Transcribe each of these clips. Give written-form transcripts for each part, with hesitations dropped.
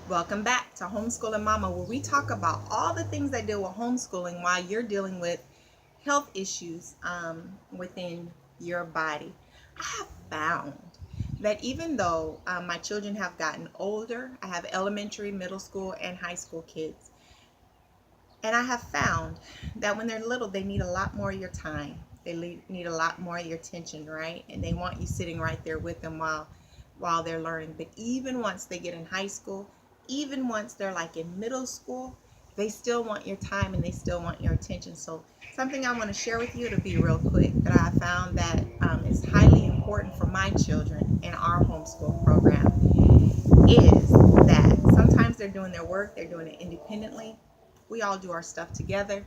Welcome back to Homeschooling Mama, where we talk about all the things that deal with homeschooling while you're dealing with health issues within your body. I have found that even though my children have gotten older, I have elementary, middle school, and high school kids, and I have found that when they're little, they need a lot more of your time. They need a lot more of your attention, right? And they want you sitting right there with them while they're learning. But even once they get in high school, even once they're like in middle school, they still want your time and they still want your attention. So something I want to share with you, to be real quick, that I found that is highly important for my children in our homeschool program is that sometimes they're doing their work, they're doing it independently. We all do our stuff together.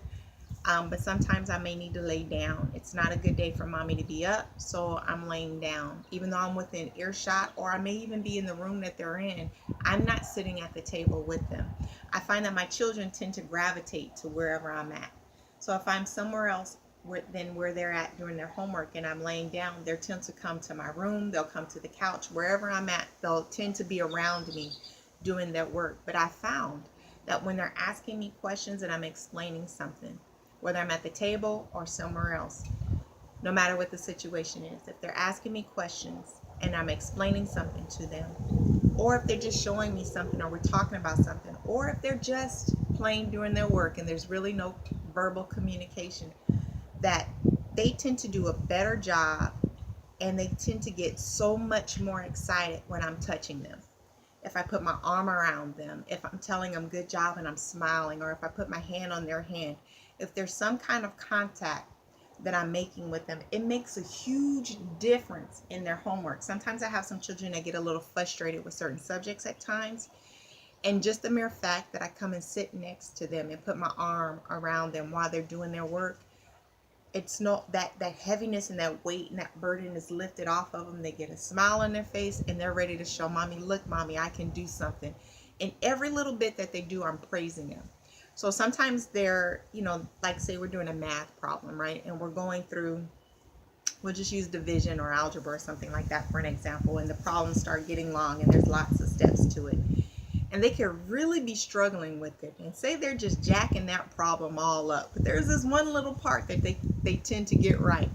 But sometimes I may need to lay down. It's not a good day for mommy to be up, so I'm laying down. Even though I'm within earshot, or I may even be in the room that they're in, I'm not sitting at the table with them. I find that my children tend to gravitate to wherever I'm at. So if I'm somewhere else than where they're at doing their homework and I'm laying down, they'll tend to come to my room, they'll come to the couch, wherever I'm at, they'll tend to be around me doing their work. But I found that when they're asking me questions and I'm explaining something, whether I'm at the table or somewhere else, no matter what the situation is, if they're asking me questions and I'm explaining something to them, or if they're just showing me something or we're talking about something, or if they're just playing during their work and there's really no verbal communication, that they tend to do a better job and they tend to get so much more excited when I'm touching them. If I put my arm around them, if I'm telling them good job and I'm smiling, or if I put my hand on their hand, if there's some kind of contact that I'm making with them, it makes a huge difference in their homework. Sometimes I have some children that get a little frustrated with certain subjects at times. And just the mere fact that I come and sit next to them and put my arm around them while they're doing their work, it's not that heaviness and that weight and that burden is lifted off of them. They get a smile on their face and they're ready to show mommy, look, mommy, I can do something. And every little bit that they do, I'm praising them. So sometimes they're, like say we're doing a math problem, right? And we're going through, we'll just use division or algebra or something like that for an example. And the problems start getting long and there's lots of steps to it, and they can really be struggling with it, and say they're just jacking that problem all up, but there's this one little part that they tend to get right.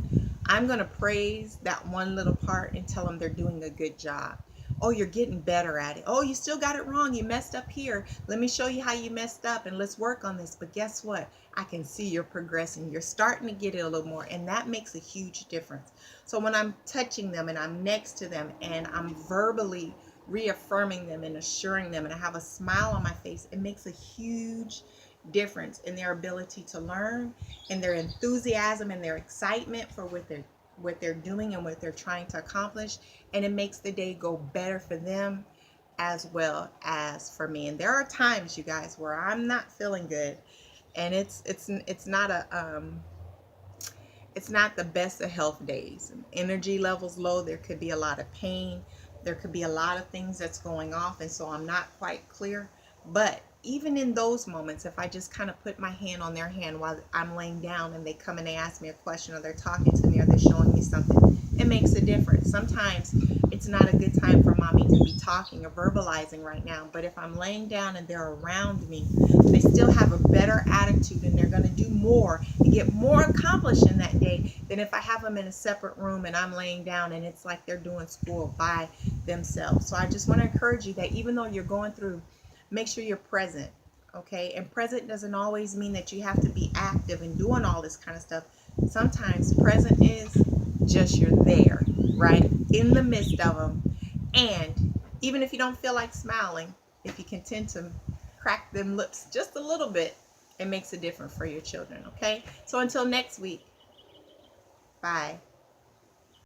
I'm going to praise that one little part and tell them they're doing a good job. Oh, you're getting better at it. Oh, you still got it wrong, you messed up here, let me show you how you messed up and let's work on this. But guess what, I can see you're progressing, you're starting to get it a little more, and that makes a huge difference. So when I'm touching them and I'm next to them and I'm verbally reaffirming them and assuring them and I have a smile on my face, it makes a huge difference in their ability to learn and their enthusiasm and their excitement for what they're doing and what they're trying to accomplish. And it makes the day go better for them as well as for me. And there are times, you guys, where I'm not feeling good, and it's not the best of health days. Energy levels low, there could be a lot of pain, there could be a lot of things that's going off, and so I'm not quite clear. But even in those moments, if I just kind of put my hand on their hand while I'm laying down and they come and they ask me a question, or they're talking to me, or they're showing me something, it makes a difference. Sometimes it's not a good time for mommy to be talking or verbalizing right now, but if I'm laying down and they're around me, they still have a better attitude and they're going to do more and get more accomplished in that day than if I have them in a separate room and I'm laying down and it's like they're doing school by themselves. So I just want to encourage you that even though you're going through, make sure you're present. Okay, and present doesn't always mean that you have to be active and doing all this kind of stuff. Sometimes present is just you're there, right, in the midst of them. And even if you don't feel like smiling, if you can tend to crack them lips just a little bit, it makes a difference for your children. Okay, so until next week, bye.